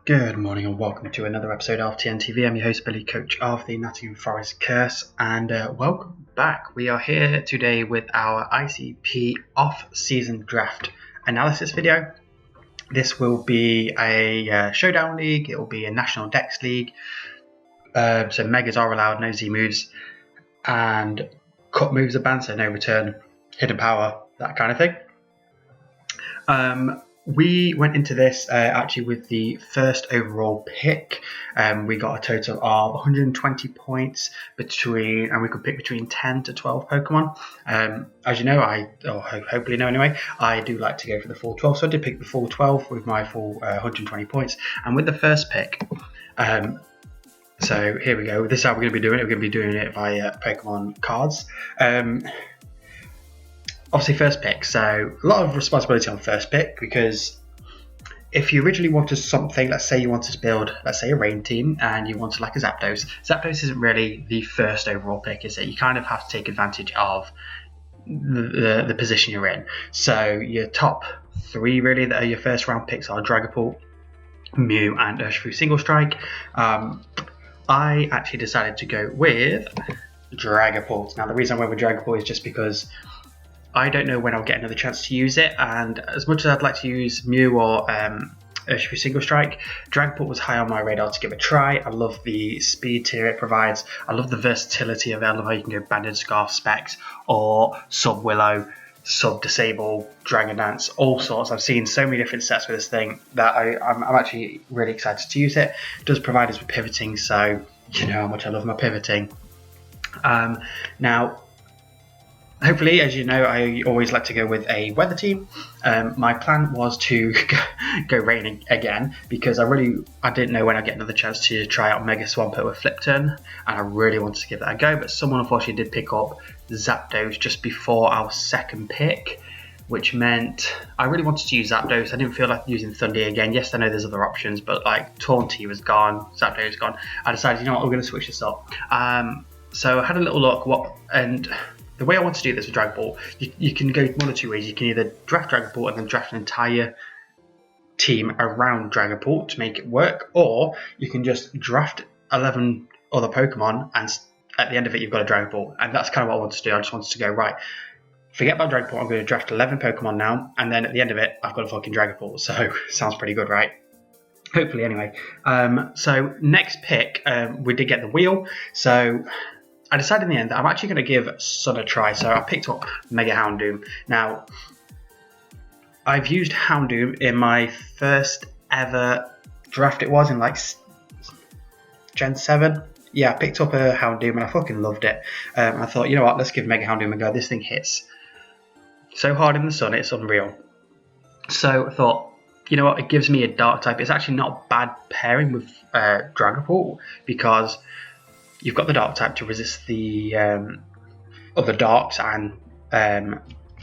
Good morning and welcome to another episode of TNTV. I'm your host Billy, coach of the Nottingham Forest Curse, and welcome back. We are here today with our ICP Off season draft analysis video. This will be a showdown league. It will be a national dex league. So megas are allowed, no Z moves, and cut moves are banned, so no return, hidden power, that kind of thing. We went into this actually with the first overall pick. We got a total of 120 points and we could pick between 10 to 12 Pokemon. As you know, hopefully know anyway, I do like to go for the full 12, so I did pick the full 12 with my full 120 points. And with the first pick, so here we go. This is how we're going to be doing it. We're going to be doing it via Pokemon cards. Obviously first pick, so a lot of responsibility on first pick, because if you originally wanted something, let's say you wanted to build, let's say a rain team, and you wanted like a Zapdos. Zapdos isn't really the first overall pick, is it? You kind of have to take advantage of the position you're in. So your top three really that are your first round picks are Dragapult, Mew, and Urshifu Single Strike. I actually decided to go with Dragapult. Now the reason I went with Dragapult is just because I don't know when I'll get another chance to use it, and as much as I'd like to use Mew or Urshifu Single Strike, Dragapult was high on my radar to give a try. I love the speed tier it provides. I love the versatility of it. I love how you can go Banded Scarf specs or Sub Willow, Sub Disable, Dragon Dance, all sorts. I've seen so many different sets with this thing that I'm actually really excited to use it. It does provide us with pivoting, so you know how much I love my pivoting. Now, hopefully, as you know, I always like to go with a weather team. My plan was to go rain again, because I didn't know when I'd get another chance to try out Mega Swampert with Flip Turn, and I really wanted to give that a go, but someone unfortunately did pick up Zapdos just before our second pick, which meant I really wanted to use Zapdos. I didn't feel like using Thundy again. Yes, I know there's other options, but like Taunty was gone, Zapdos was gone. I decided, you know what, we're going to switch this up. So I had a little look, and the way I want to do this with Dragapult, you can go one or two ways. You can either draft Dragapult and then draft an entire team around Dragapult to make it work, or you can just draft 11 other Pokemon and at the end of it you've got a Dragapult. And that's kind of what I want to do. I just wanted to go, right, forget about Dragapult, I'm going to draft 11 Pokemon now, and then at the end of it I've got a fucking Dragapult. So sounds pretty good, right? Hopefully anyway. So next pick, we did get the wheel. So I decided in the end that I'm actually going to give Sun a try, so I picked up Mega Houndoom. Now, I've used Houndoom in my first ever draft. It was in like Gen 7. Yeah, I picked up a Houndoom and I fucking loved it. I thought, you know what, let's give Mega Houndoom a go. This thing hits so hard in the sun, it's unreal. So I thought, you know what, it gives me a dark type. It's actually not a bad pairing with Dragapult, because you've got the dark type to resist the other darks and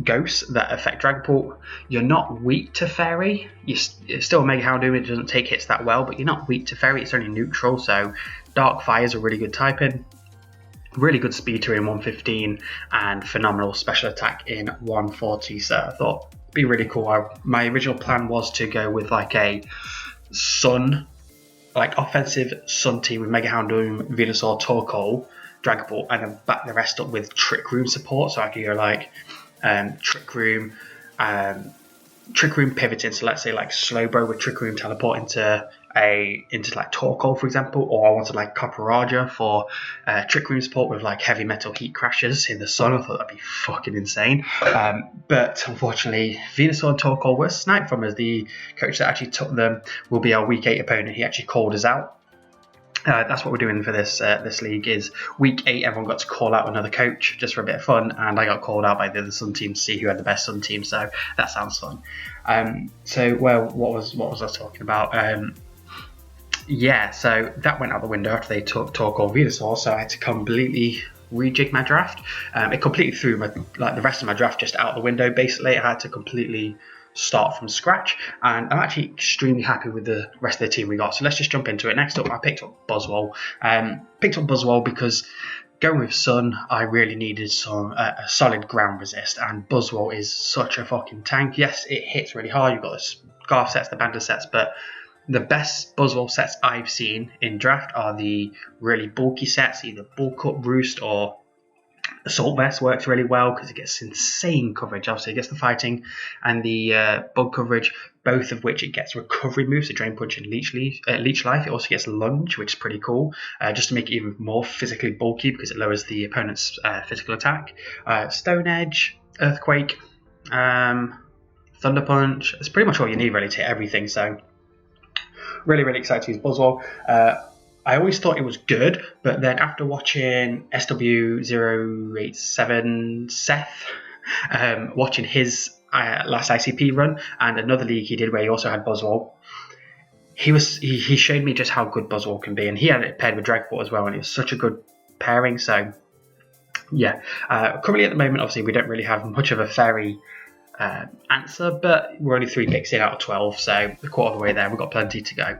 ghosts that affect Dragapult. You're not weak to Fairy. It's still a Mega Houndoom. It doesn't take hits that well, but you're not weak to Fairy. It's only neutral, so Dark Fire is a really good typing. Really good speed to in 115 and phenomenal special attack in 140. So I thought it'd be really cool. My original plan was to go with like a Sun, like offensive Sun team with Mega Houndoom, Venusaur, Torkoal, Dragapult, and then back the rest up with Trick Room support. So I could go like Trick Room pivoting. So let's say like Slowbro with Trick Room teleport into like Torkoal, for example, or I wanted like Copperajah for Trick Room support with like heavy metal heat crashes in the sun. I thought that'd be fucking insane. But unfortunately, Venusaur and Torkoal were sniped from us. The coach that actually took them will be our week 8 opponent. He actually called us out. That's what we're doing for this league. Is week 8, everyone got to call out another coach just for a bit of fun, and I got called out by the other Sun team to see who had the best Sun team. So that sounds fun. What was I talking about? Yeah, so that went out the window after they took Torkoal Venusaur, so I had to completely rejig my draft. It completely threw the rest of my draft just out the window. Basically, I had to completely start from scratch, and I'm actually extremely happy with the rest of the team we got. So let's just jump into it. Next up, I picked up Buzzwole. Because going with Sun, I really needed some a solid ground resist, and Buzzwole is such a fucking tank. Yes, it hits really hard. You've got the Scarf sets, the Bandit sets, but the best Buzzwole sets I've seen in draft are the really bulky sets, either Bulk Up Roost or Assault Vest works really well because it gets insane coverage. Obviously, it gets the fighting and the bug coverage, both of which it gets recovery moves, so Drain Punch and Leech Life. It also gets Lunge, which is pretty cool, just to make it even more physically bulky because it lowers the opponent's physical attack. Stone Edge, Earthquake, Thunder Punch. It's pretty much all you need really to hit everything. So really, really excited to use Buzzwole. I always thought it was good, but then after watching SW087 Seth, watching his last ICP run and another league he did where he also had Buzzwole, he showed me just how good Buzzwole can be, and he had it paired with Dragapult as well, and it was such a good pairing. So yeah, currently at the moment, obviously we don't really have much of a fairy answer, but we're only 3 picks in out of 12, so a quarter of the way there. We've got plenty to go.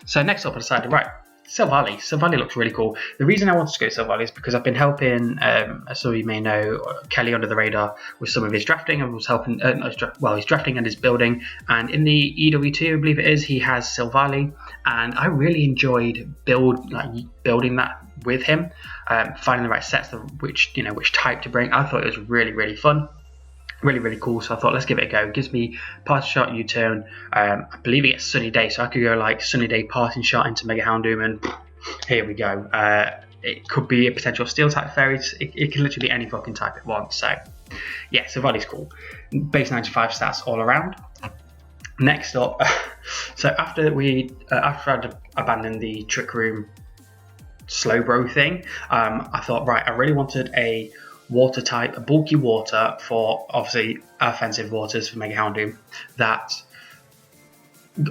So next up I decided, right, Silvally. Silvally looks really cool. The reason I wanted to go Silvally is because I've been helping, as some of you may know, Kelly under the radar with some of his drafting. I was helping, he's drafting and his building. And in the EW2, I believe it is, he has Silvally, and I really enjoyed building that with him, finding the right sets, which type to bring. I thought it was really, really fun. Really, really cool. So I thought, let's give it a go. It gives me Parting Shot, U-Turn. I believe it gets Sunny Day, so I could go like Sunny Day, Parting Shot into Mega Houndoom, and here we go. It could be a potential Steel type fairy. It can literally be any fucking type it wants. So yeah, Silvally's cool. Base 95 stats all around. Next up, so after I'd abandoned the Trick Room Slowbro thing, I thought, right, I really wanted a water type, a bulky water for obviously offensive waters for Mega Houndoom that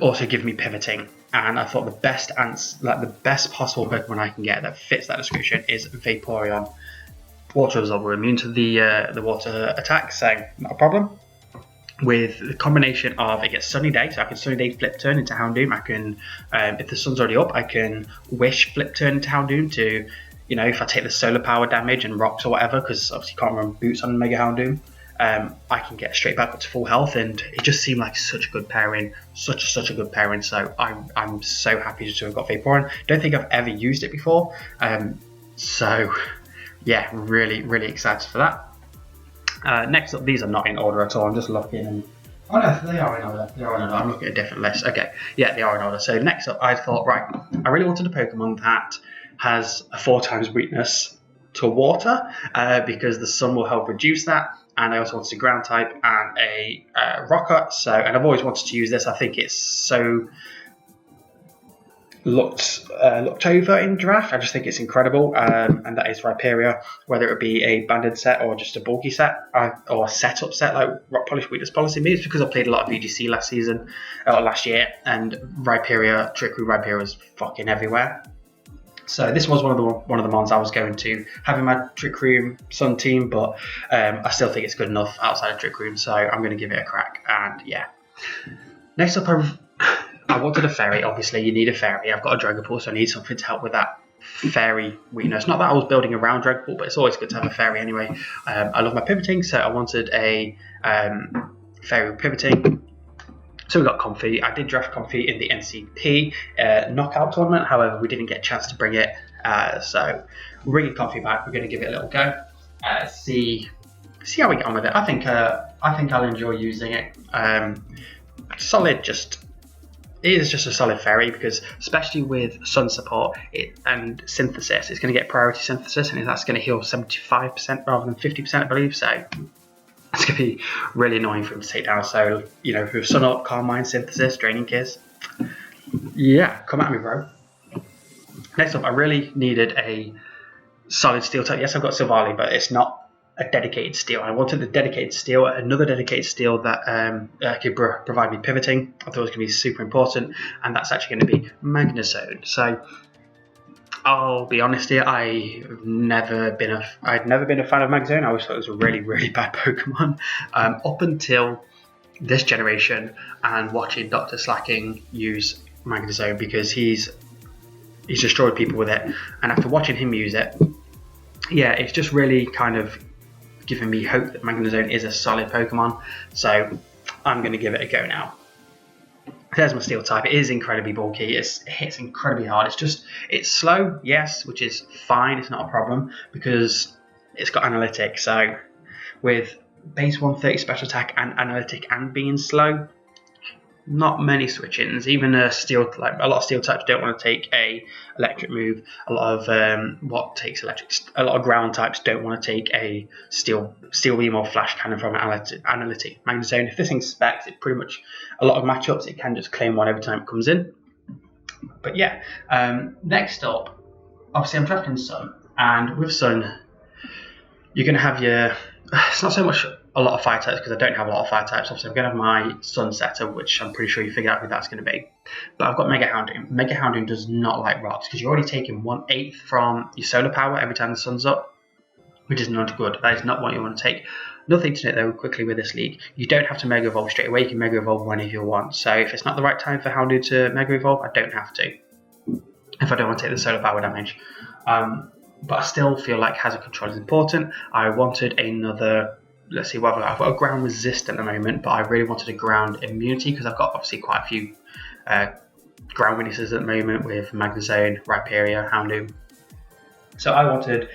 also give me pivoting. And I thought the best possible Pokemon I can get that fits that description is Vaporeon. Water Absorber, immune to the water attack, so not a problem. With the combination of, it gets Sunny Day, so I can Sunny Day Flip Turn into Houndoom. I can, if the sun's already up, I can Wish Flip Turn into Houndoom to, if I take the solar power damage and rocks or whatever, because obviously you can't run boots on Mega Houndoom, I can get straight back up to full health, and it just seemed like such a good pairing, such a good pairing. So I'm so happy to have got Vaporeon. Don't think I've ever used it before, so yeah, really, really excited for that. Next up, these are not in order at all. I'm just looking, and oh no, they are in order. I'm looking at a different list. Okay, yeah, they are in order. So next up, I thought, right, I really wanted a Pokemon that has a 4x weakness to water, because the sun will help reduce that. And I also wanted a ground type and a rocker. And I've always wanted to use this. I think it's so looked over in draft. I just think it's incredible, and that is Rhyperior. Whether it be a banded set or just a bulky set, or a setup set like Rock Polish Weakness Policy. Maybe it's because I played a lot of VGC last year, and Rhyperior, Trick Room Rhyperior was fucking everywhere. So this was one of the mons I was going to have in my Trick Room Sun team, but I still think it's good enough outside of Trick Room, so I'm going to give it a crack. And yeah, next up, I wanted a fairy. Obviously, you need a fairy. I've got a Dragapult, so I need something to help with that fairy weakness. Not that I was building around Dragapult, but it's always good to have a fairy anyway. I love my pivoting, so I wanted a fairy with pivoting. So we got Comfy. I did draft Comfy in the NCP knockout tournament. However, we didn't get a chance to bring it. So we're bringing Comfy back. We're going to give it a little go. See how we get on with it. I think I'll enjoy using it. Solid, it is just a solid fairy, because especially with Sun support and Synthesis, it's going to get priority Synthesis, and that's going to heal 75% rather than 50%, I believe. So it's going to be really annoying for him to take down. So, with Sun Up, Calm Mind, Synthesis, Draining Kiss. Yeah, come at me, bro. Next up, I really needed a solid steel type. Yes, I've got Silvally, but it's not a dedicated steel. I wanted another dedicated steel that could provide me pivoting. I thought it was going to be super important, and that's actually going to be Magnezone. So I'll be honest here, I'd never been a fan of Magnezone. I always thought it was a really, really bad Pokemon, up until this generation and watching Dr. Slacking use Magnezone, because he's destroyed people with it. And after watching him use it, yeah, it's just really kind of giving me hope that Magnezone is a solid Pokemon. So I'm going to give it a go now. There's my steel type. It is incredibly bulky. It hits incredibly hard. It's slow, yes, which is fine. It's not a problem because it's got analytic. So with base 130 special attack and analytic and being slow, not many switch-ins. Even a lot of steel types don't want to take a electric move. A lot of a lot of ground types don't want to take a steel beam or flash cannon from analytic. Magnezone, if this thing specs, it pretty much a lot of matchups it can just claim one every time it comes in. But yeah, next up, obviously I'm drafting Sun, and with Sun, you're going to have your. It's not so much a lot of fire types because I don't have a lot of fire types. Obviously, I'm going to have my Sun setter, which I'm pretty sure you figured out who that's going to be. But I've got Mega Houndoom. Mega Houndoom does not like rocks because you're already taking 1/8 from your solar power every time the sun's up, which is not good. That is not what you want to take. Another thing to note though, quickly with this league, you don't have to Mega Evolve straight away. You can Mega Evolve whenever you want. So if it's not the right time for Houndoom to Mega Evolve, I don't have to. If I don't want to take the solar power damage. But I still feel like hazard control is important. I wanted another, let's see what I've got a ground resist at the moment, but I really wanted a ground immunity because I've got obviously quite a few ground weaknesses at the moment with Magnezone, Rhyperior, Houndoom. So I wanted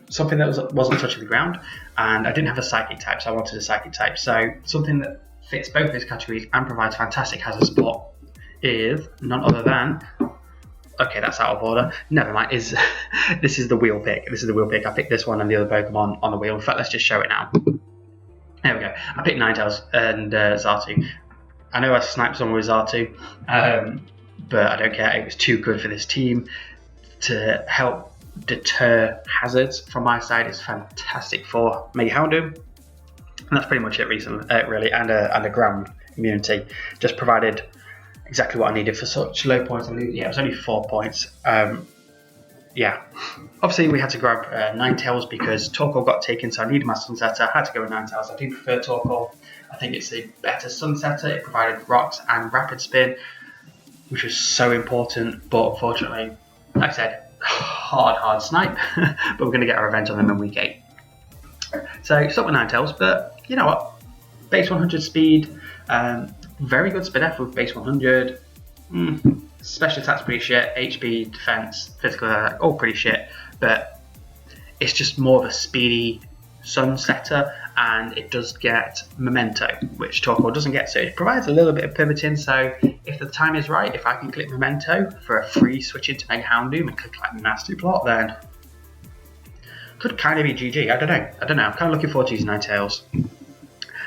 something that wasn't touching the ground, and I didn't have a psychic type, so I wanted a psychic type. So something that fits both those categories and provides fantastic hazard support is none other than. Okay, that's out of order. Never mind. This is the wheel pick. This is the wheel pick. I picked this one and the other Pokemon on the wheel. In fact, let's just show it now. There we go. I picked Ninetales and Xatu. I know I sniped someone with Xatu, but I don't care. It was too good for this team to help deter hazards from my side. It's fantastic for Mega Houndoom. And that's pretty much it really. And a ground immunity. Just provided exactly what I needed for such low points. Yeah, it was only 4 points. Yeah, obviously we had to grab Ninetales because Torkoal got taken, so I needed my Sunsetter. I had to go with Ninetales. I do prefer Torkoal. I think it's a better Sunsetter. It provided rocks and rapid spin, which was so important. But unfortunately, like I said, hard snipe. But we're going to get our revenge on them in week 8. So stop with Ninetales, but you know what? Base 100 speed. Very good spin F with base 100. Special attack's pretty shit. HP, defense, physical attack, all pretty shit. But it's just more of a speedy Sunsetter, and it does get Memento, which Torkoal doesn't get. So it provides a little bit of pivoting. So if the time is right, if I can click Memento for a free switch into Mega Houndoom and click like Nasty Plot, then could kind of be GG. I don't know. I'm kind of looking forward to using Ninetales.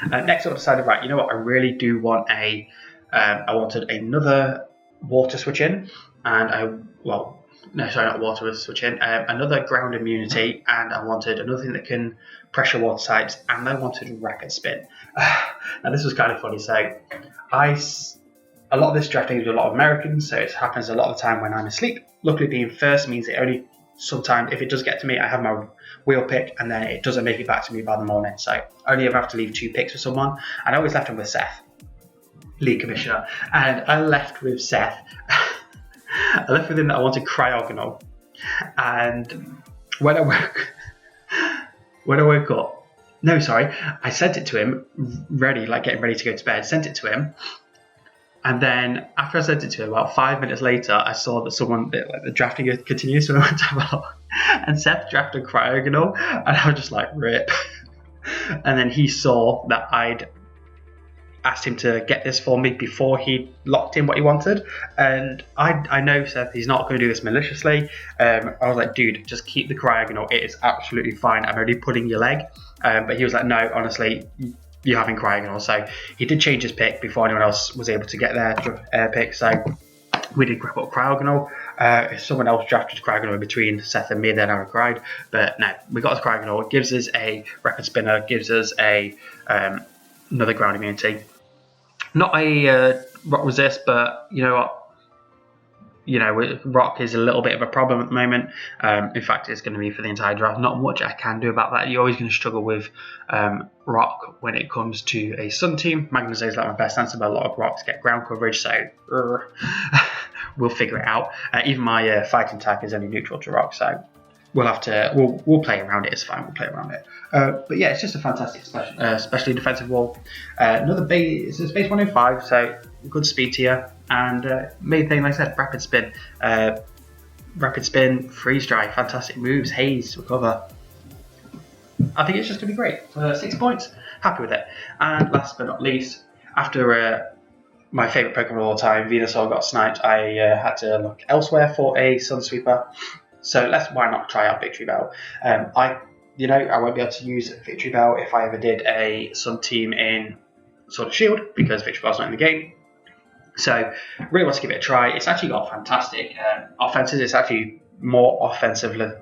Next up, I decided, right, you know what, I really do want I wanted another water switch in, and not water switch in, another ground immunity, and I wanted another thing that can pressure water types, and I wanted rapid spin. Now this was kind of funny, so a lot of this drafting is with a lot of Americans, so it happens a lot of the time when I'm asleep. Luckily being first means it only sometimes, if it does get to me, I have my wheel pick, and then it doesn't make it back to me by the morning. So I only ever have to leave 2 picks with someone, and I always left them with Seth, league commissioner, and I left with Seth. I left with him that I wanted Cryogonal, and when I woke up, no, sorry, I sent it to him, getting ready to go to bed, sent it to him. And then after I sent it to him, about 5 minutes later, I saw that the drafting continues, so I went to have a look. And Seth drafted Cryogonal, and I was just like, rip. And then he saw that I'd asked him to get this for me before he locked in what he wanted. And I know Seth, he's not going to do this maliciously. I was like, dude, just keep the Cryogonal. It is absolutely fine. I'm only pulling your leg. But he was like, no, honestly, you're having Cryogonal. So he did change his pick before anyone else was able to get their pick. So we did grab up Cryogonal. If someone else drafted Cryogonal in between Seth and me, then I would have cried. But no, we got us Cryogonal. It gives us a rapid spinner, gives us another ground immunity. Not a rock resist, but you know what? Rock is a little bit of a problem at the moment. In fact, it's going to be for the entire draft. Not much I can do about that. You're always going to struggle with rock when it comes to a Sun team. Magnezone is like my best answer, but a lot of rocks get ground coverage, so we'll figure it out. Even my fighting type is only neutral to rock, so we'll have to we'll play around it. It's fine. We'll play around it. But yeah, it's just a fantastic, especially defensive wall. Another base. It's base 105, so good speed tier. And main thing, like I said, rapid spin, freeze dry, fantastic moves, haze, recover. I think it's just going to be great. 6 points, happy with it. And last but not least, after my favourite Pokemon of all time, Venusaur, got sniped, I had to look elsewhere for a Sunsweeper. So why not try out Victory Bell? I won't be able to use Victory Bell if I ever did a Sun team in Sword and Shield, because Victory Bell's not in the game. So really want to give it a try. It's actually got fantastic offenses. It's actually more offensive than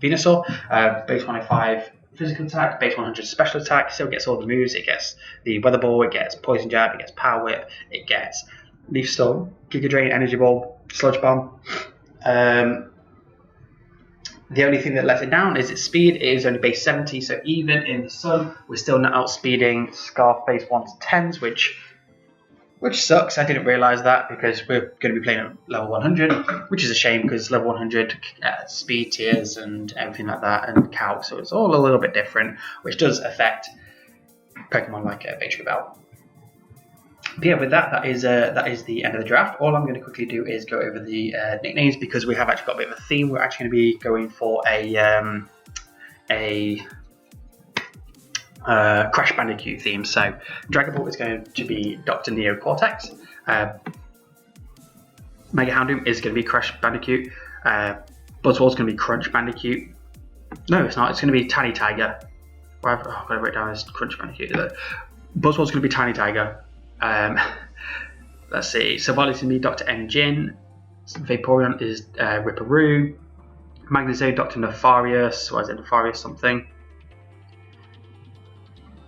Venusaur. Base 105 physical attack, base 100 special attack. Still gets all the moves. It gets the Weather Ball. It gets Poison Jab. It gets Power Whip. It gets Leaf Storm, Giga Drain, Energy Ball, Sludge Bomb. The only thing that lets it down is its speed. It is only base 70, so even in the sun, we're still not outspeeding Scarf base 110s, which sucks. I didn't realise that, because we're going to be playing at level 100, which is a shame, because level 100 speed tiers and everything like that, and calc, so it's all a little bit different, which does affect Pokemon like Victory Bell. But yeah, with that is the end of the draft. All I'm going to quickly do is go over the nicknames, because we have actually got a bit of a theme. We're actually going to be going for a Crash Bandicoot theme. So Dragon Ball is going to be Dr. Neo Cortex. Mega Houndoom is going to be Crash Bandicoot. Buzzwole is going to be Crunch Bandicoot. No, it's not. It's going to be Tiny Tiger. I've got to write down as Crunch Bandicoot. Buzzwole is going to be Tiny Tiger. Let's see. Savali is going to be Dr. Engine. Vaporeon is Ripperoo. Magnezone, Dr. Nefarious. Why is it Nefarious something?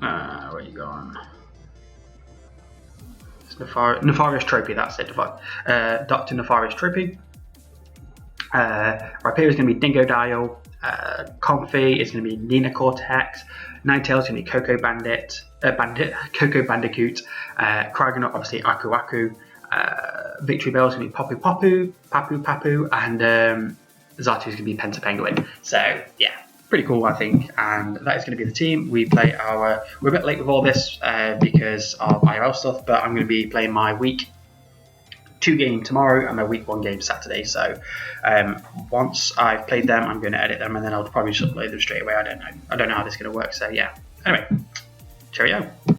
Where are you going? It's Nefarious Trophy, that's it. Dr. Nefarious Trophy. Rhyperior is going to be Dingo Dial. Comfy is going to be Nina Cortex. Ninetales is going to be Coco Bandicoot. Cryogonaut, obviously Aku Aku. Victory Bell is going to be Papu, and Xatu is going to be Penta Penguin. So yeah, pretty cool, I think. And that is going to be the team. We're a bit late with all this because of IRL stuff, but I'm going to be playing my week 2 game tomorrow and my week 1 game Saturday. So once I've played them, I'm going to edit them, and then I'll probably just upload them straight away. I don't know how this is going to work. So yeah. Anyway, cheerio.